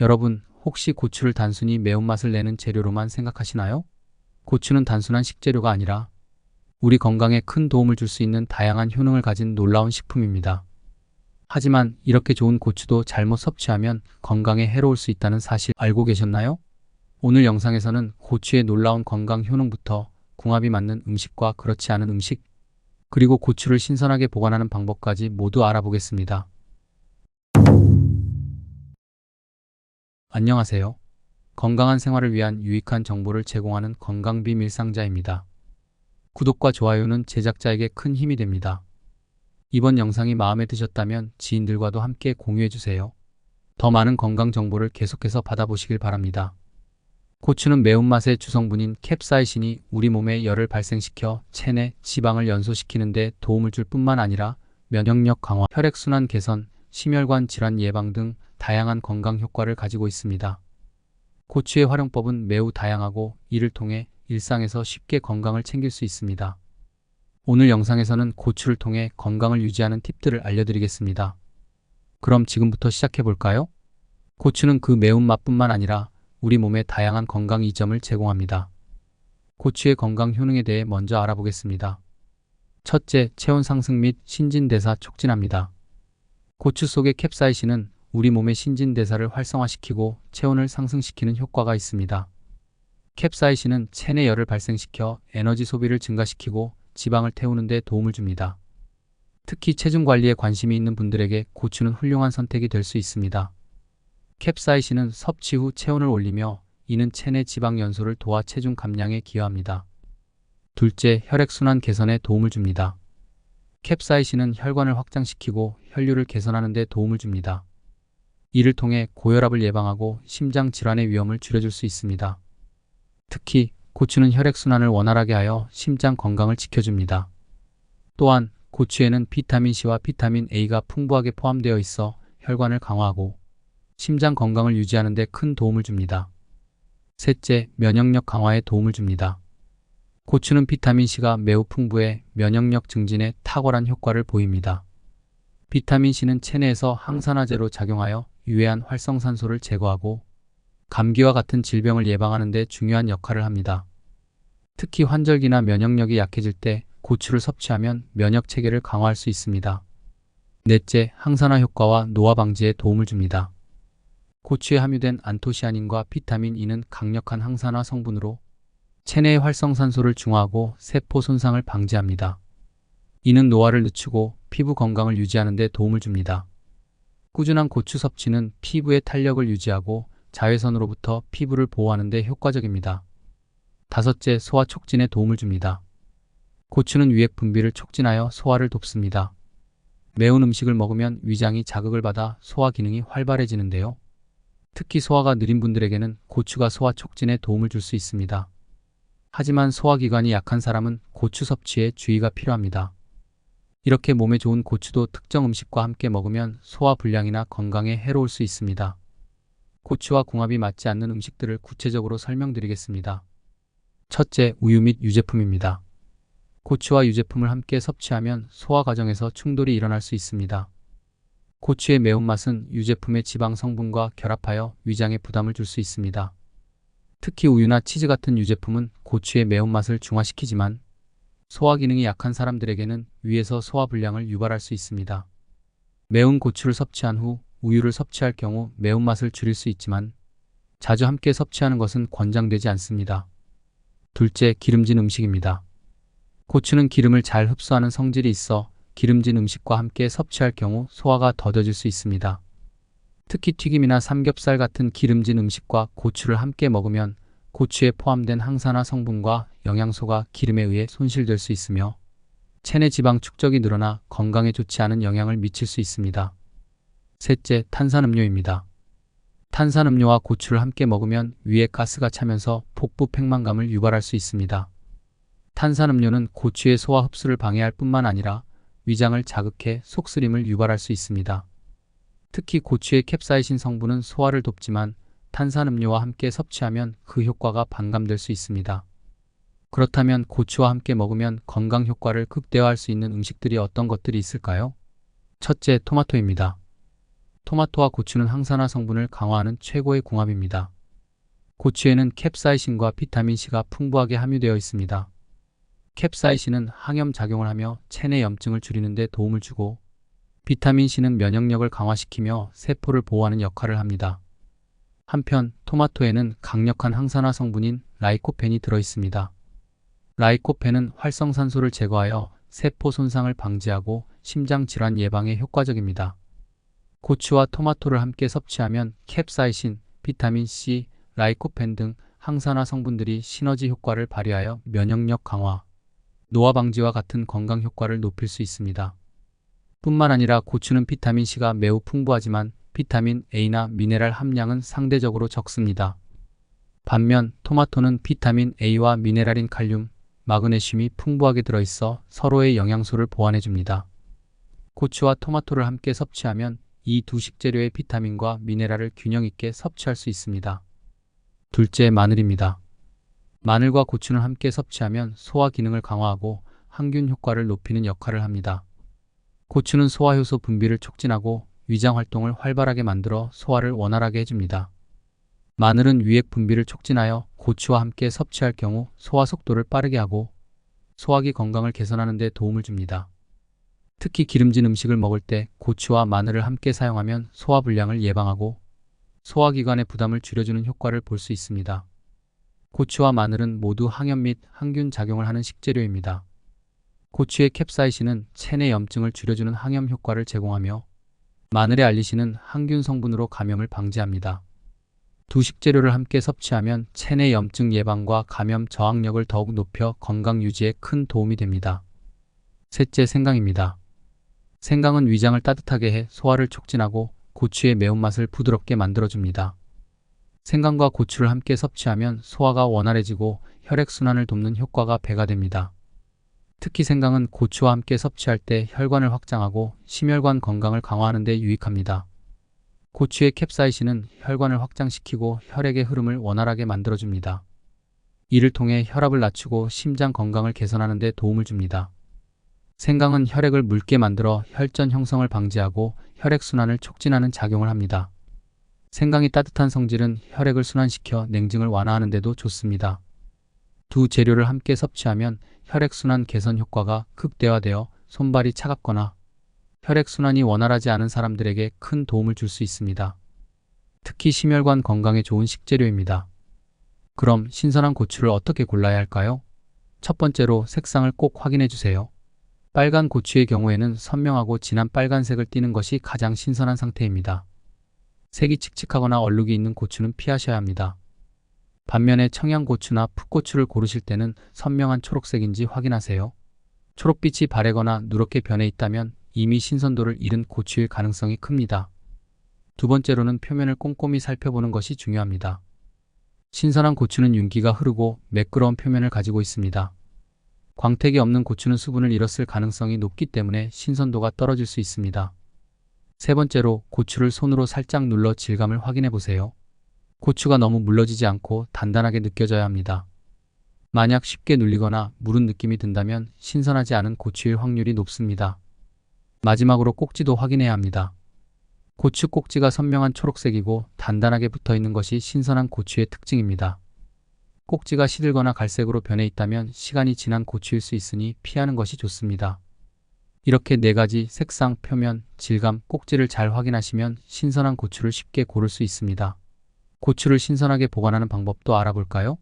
여러분, 혹시 고추를 단순히 매운맛을 내는 재료로만 생각하시나요? 고추는 단순한 식재료가 아니라 우리 건강에 큰 도움을 줄 수 있는 다양한 효능을 가진 놀라운 식품입니다. 하지만 이렇게 좋은 고추도 잘못 섭취하면 건강에 해로울 수 있다는 사실 알고 계셨나요? 오늘 영상에서는 고추의 놀라운 건강 효능부터 궁합이 맞는 음식과 그렇지 않은 음식, 그리고 고추를 신선하게 보관하는 방법까지 모두 알아보겠습니다. 안녕하세요. 건강한 생활을 위한 유익한 정보를 제공하는 건강비 밀상자입니다. 구독과 좋아요는 제작자에게 큰 힘이 됩니다. 이번 영상이 마음에 드셨다면 지인들과도 함께 공유해주세요. 더 많은 건강 정보를 계속해서 받아보시길 바랍니다. 고추는 매운맛의 주성분인 캡사이신이 우리 몸에 열을 발생시켜 체내 지방을 연소시키는 데 도움을 줄 뿐만 아니라 면역력 강화, 혈액순환 개선, 심혈관 질환 예방 등 다양한 건강 효과를 가지고 있습니다. 고추의 활용법은 매우 다양하고 이를 통해 일상에서 쉽게 건강을 챙길 수 있습니다. 오늘 영상에서는 고추를 통해 건강을 유지하는 팁들을 알려드리겠습니다. 그럼 지금부터 시작해볼까요? 고추는 그 매운맛뿐만 아니라 우리 몸에 다양한 건강 이점을 제공합니다. 고추의 건강 효능에 대해 먼저 알아보겠습니다. 첫째, 체온 상승 및 신진대사 촉진합니다. 고추 속의 캡사이신은 우리 몸의 신진대사를 활성화시키고 체온을 상승시키는 효과가 있습니다. 캡사이신은 체내 열을 발생시켜 에너지 소비를 증가시키고 지방을 태우는 데 도움을 줍니다. 특히 체중 관리에 관심이 있는 분들에게 고추는 훌륭한 선택이 될 수 있습니다. 캡사이신은 섭취 후 체온을 올리며 이는 체내 지방 연소를 도와 체중 감량에 기여합니다. 둘째, 혈액순환 개선에 도움을 줍니다. 캡사이신은 혈관을 확장시키고 혈류를 개선하는 데 도움을 줍니다. 이를 통해 고혈압을 예방하고 심장 질환의 위험을 줄여줄 수 있습니다. 특히 고추는 혈액순환을 원활하게 하여 심장 건강을 지켜줍니다. 또한 고추에는 비타민C와 비타민 A가 풍부하게 포함되어 있어 혈관을 강화하고 심장 건강을 유지하는 데 큰 도움을 줍니다. 셋째, 면역력 강화에 도움을 줍니다. 고추는 비타민C가 매우 풍부해 면역력 증진에 탁월한 효과를 보입니다. 비타민C는 체내에서 항산화제로 작용하여 유해한 활성산소를 제거하고 감기와 같은 질병을 예방하는 데 중요한 역할을 합니다. 특히 환절기나 면역력이 약해질 때 고추를 섭취하면 면역 체계를 강화할 수 있습니다. 넷째, 항산화 효과와 노화 방지에 도움을 줍니다. 고추에 함유된 안토시아닌과 비타민 E는 강력한 항산화 성분으로 체내의 활성산소를 중화하고 세포 손상을 방지합니다. 이는 노화를 늦추고 피부 건강을 유지하는 데 도움을 줍니다. 꾸준한 고추 섭취는 피부의 탄력을 유지하고 자외선으로부터 피부를 보호하는 데 효과적입니다. 다섯째, 소화 촉진에 도움을 줍니다. 고추는 위액 분비를 촉진하여 소화를 돕습니다. 매운 음식을 먹으면 위장이 자극을 받아 소화 기능이 활발해지는데요. 특히 소화가 느린 분들에게는 고추가 소화 촉진에 도움을 줄 수 있습니다. 하지만 소화기관이 약한 사람은 고추 섭취에 주의가 필요합니다. 이렇게 몸에 좋은 고추도 특정 음식과 함께 먹으면 소화 불량이나 건강에 해로울 수 있습니다. 고추와 궁합이 맞지 않는 음식들을 구체적으로 설명드리겠습니다. 첫째, 우유 및 유제품입니다. 고추와 유제품을 함께 섭취하면 소화 과정에서 충돌이 일어날 수 있습니다. 고추의 매운맛은 유제품의 지방 성분과 결합하여 위장에 부담을 줄 수 있습니다. 특히 우유나 치즈 같은 유제품은 고추의 매운맛을 중화시키지만 소화 기능이 약한 사람들에게는 위에서 소화 불량을 유발할 수 있습니다. 매운 고추를 섭취한 후 우유를 섭취할 경우 매운맛을 줄일 수 있지만 자주 함께 섭취하는 것은 권장되지 않습니다. 둘째, 기름진 음식입니다. 고추는 기름을 잘 흡수하는 성질이 있어 기름진 음식과 함께 섭취할 경우 소화가 더뎌질 수 있습니다. 특히 튀김이나 삼겹살 같은 기름진 음식과 고추를 함께 먹으면 고추에 포함된 항산화 성분과 영양소가 기름에 의해 손실될 수 있으며 체내 지방 축적이 늘어나 건강에 좋지 않은 영향을 미칠 수 있습니다. 셋째, 탄산음료입니다. 탄산음료와 고추를 함께 먹으면 위에 가스가 차면서 복부 팽만감을 유발할 수 있습니다. 탄산음료는 고추의 소화 흡수를 방해할 뿐만 아니라 위장을 자극해 속쓰림을 유발할 수 있습니다. 특히 고추의 캡사이신 성분은 소화를 돕지만 탄산음료와 함께 섭취하면 그 효과가 반감될 수 있습니다. 그렇다면 고추와 함께 먹으면 건강 효과를 극대화할 수 있는 음식들이 어떤 것들이 있을까요? 첫째, 토마토입니다. 토마토와 고추는 항산화 성분을 강화하는 최고의 궁합입니다. 고추에는 캡사이신과 비타민C가 풍부하게 함유되어 있습니다. 캡사이신은 항염 작용을 하며 체내 염증을 줄이는 데 도움을 주고, 비타민C는 면역력을 강화시키며 세포를 보호하는 역할을 합니다. 한편 토마토에는 강력한 항산화 성분인 라이코펜이 들어있습니다. 라이코펜은 활성산소를 제거하여 세포 손상을 방지하고 심장 질환 예방에 효과적입니다. 고추와 토마토를 함께 섭취하면 캡사이신, 비타민C, 라이코펜 등 항산화 성분들이 시너지 효과를 발휘하여 면역력 강화, 노화 방지와 같은 건강 효과를 높일 수 있습니다. 뿐만 아니라 고추는 비타민C가 매우 풍부하지만 비타민 A나 미네랄 함량은 상대적으로 적습니다. 반면 토마토는 비타민 A와 미네랄인 칼륨, 마그네슘이 풍부하게 들어있어 서로의 영양소를 보완해줍니다. 고추와 토마토를 함께 섭취하면 이 두 식재료의 비타민과 미네랄을 균형 있게 섭취할 수 있습니다. 둘째, 마늘입니다. 마늘과 고추는 함께 섭취하면 소화 기능을 강화하고 항균 효과를 높이는 역할을 합니다. 고추는 소화효소 분비를 촉진하고 위장 활동을 활발하게 만들어 소화를 원활하게 해줍니다. 마늘은 위액 분비를 촉진하여 고추와 함께 섭취할 경우 소화 속도를 빠르게 하고 소화기 건강을 개선하는 데 도움을 줍니다. 특히 기름진 음식을 먹을 때 고추와 마늘을 함께 사용하면 소화불량을 예방하고 소화기관의 부담을 줄여주는 효과를 볼 수 있습니다. 고추와 마늘은 모두 항염 및 항균 작용을 하는 식재료입니다. 고추의 캡사이신은 체내 염증을 줄여주는 항염 효과를 제공하며 마늘의 알리신은 항균 성분으로 감염을 방지합니다. 두 식재료를 함께 섭취하면 체내 염증 예방과 감염 저항력을 더욱 높여 건강 유지에 큰 도움이 됩니다. 셋째, 생강입니다. 생강은 위장을 따뜻하게 해 소화를 촉진하고 고추의 매운맛을 부드럽게 만들어줍니다. 생강과 고추를 함께 섭취하면 소화가 원활해지고 혈액순환을 돕는 효과가 배가 됩니다. 특히 생강은 고추와 함께 섭취할 때 혈관을 확장하고 심혈관 건강을 강화하는 데 유익합니다. 고추의 캡사이신은 혈관을 확장시키고 혈액의 흐름을 원활하게 만들어줍니다. 이를 통해 혈압을 낮추고 심장 건강을 개선하는 데 도움을 줍니다. 생강은 혈액을 묽게 만들어 혈전 형성을 방지하고 혈액순환을 촉진하는 작용을 합니다. 생강이 따뜻한 성질은 혈액을 순환시켜 냉증을 완화하는 데도 좋습니다. 두 재료를 함께 섭취하면 혈액순환 개선 효과가 극대화되어 손발이 차갑거나 혈액순환이 원활하지 않은 사람들에게 큰 도움을 줄 수 있습니다. 특히 심혈관 건강에 좋은 식재료입니다. 그럼 신선한 고추를 어떻게 골라야 할까요? 첫 번째로 색상을 꼭 확인해 주세요. 빨간 고추의 경우에는 선명하고 진한 빨간색을 띠는 것이 가장 신선한 상태입니다. 색이 칙칙하거나 얼룩이 있는 고추는 피하셔야 합니다. 반면에 청양고추나 풋고추를 고르실 때는 선명한 초록색인지 확인하세요. 초록빛이 바래거나 누렇게 변해 있다면 이미 신선도를 잃은 고추일 가능성이 큽니다. 두 번째로는 표면을 꼼꼼히 살펴보는 것이 중요합니다. 신선한 고추는 윤기가 흐르고 매끄러운 표면을 가지고 있습니다. 광택이 없는 고추는 수분을 잃었을 가능성이 높기 때문에 신선도가 떨어질 수 있습니다. 세 번째로 고추를 손으로 살짝 눌러 질감을 확인해 보세요. 고추가 너무 물러지지 않고 단단하게 느껴져야 합니다. 만약 쉽게 눌리거나 무른 느낌이 든다면 신선하지 않은 고추일 확률이 높습니다. 마지막으로 꼭지도 확인해야 합니다. 고추 꼭지가 선명한 초록색이고 단단하게 붙어 있는 것이 신선한 고추의 특징입니다. 꼭지가 시들거나 갈색으로 변해 있다면 시간이 지난 고추일 수 있으니 피하는 것이 좋습니다. 이렇게 네 가지 색상, 표면, 질감, 꼭지를 잘 확인하시면 신선한 고추를 쉽게 고를 수 있습니다. 고추를 신선하게 보관하는 방법도 알아볼까요?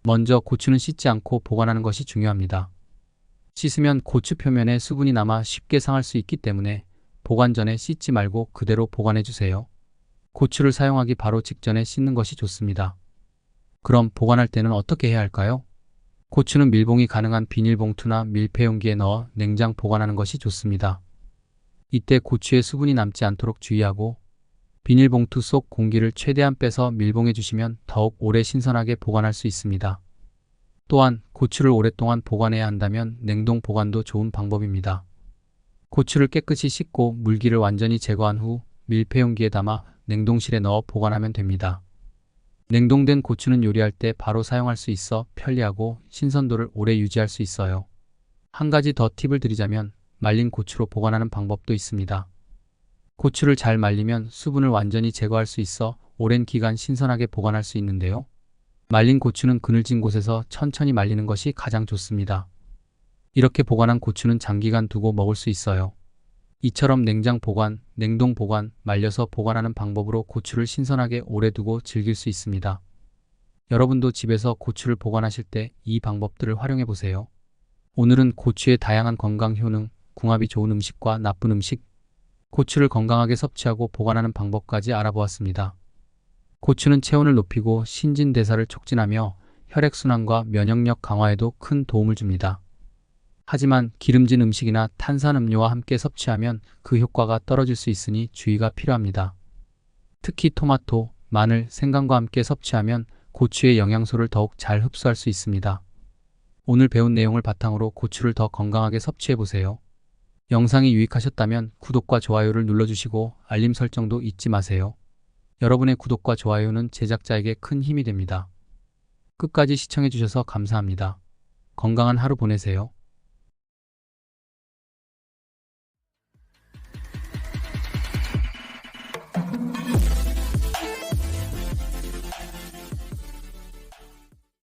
먼저 고추는 씻지 않고 보관하는 것이 중요합니다. 씻으면 고추 표면에 수분이 남아 쉽게 상할 수 있기 때문에 보관 전에 씻지 말고 그대로 보관해 주세요. 고추를 사용하기 바로 직전에 씻는 것이 좋습니다. 그럼 보관할 때는 어떻게 해야 할까요? 고추는 밀봉이 가능한 비닐봉투나 밀폐용기에 넣어 냉장 보관하는 것이 좋습니다. 이때 고추에 수분이 남지 않도록 주의하고 비닐봉투 속 공기를 최대한 빼서 밀봉해 주시면 더욱 오래 신선하게 보관할 수 있습니다. 또한 고추를 오랫동안 보관해야 한다면 냉동 보관도 좋은 방법입니다. 고추를 깨끗이 씻고 물기를 완전히 제거한 후 밀폐용기에 담아 냉동실에 넣어 보관하면 됩니다. 냉동된 고추는 요리할 때 바로 사용할 수 있어 편리하고 신선도를 오래 유지할 수 있어요. 한 가지 더 팁을 드리자면 말린 고추로 보관하는 방법도 있습니다. 고추를 잘 말리면 수분을 완전히 제거할 수 있어 오랜 기간 신선하게 보관할 수 있는데요. 말린 고추는 그늘진 곳에서 천천히 말리는 것이 가장 좋습니다. 이렇게 보관한 고추는 장기간 두고 먹을 수 있어요. 이처럼 냉장 보관, 냉동 보관, 말려서 보관하는 방법으로 고추를 신선하게 오래 두고 즐길 수 있습니다. 여러분도 집에서 고추를 보관하실 때 이 방법들을 활용해 보세요. 오늘은 고추의 다양한 건강 효능, 궁합이 좋은 음식과 나쁜 음식, 고추를 건강하게 섭취하고 보관하는 방법까지 알아보았습니다. 고추는 체온을 높이고 신진대사를 촉진하며 혈액순환과 면역력 강화에도 큰 도움을 줍니다. 하지만 기름진 음식이나 탄산음료와 함께 섭취하면 그 효과가 떨어질 수 있으니 주의가 필요합니다. 특히 토마토, 마늘, 생강과 함께 섭취하면 고추의 영양소를 더욱 잘 흡수할 수 있습니다. 오늘 배운 내용을 바탕으로 고추를 더 건강하게 섭취해보세요. 영상이 유익하셨다면 구독과 좋아요를 눌러주시고 알림 설정도 잊지 마세요. 여러분의 구독과 좋아요는 제작자에게 큰 힘이 됩니다. 끝까지 시청해주셔서 감사합니다. 건강한 하루 보내세요.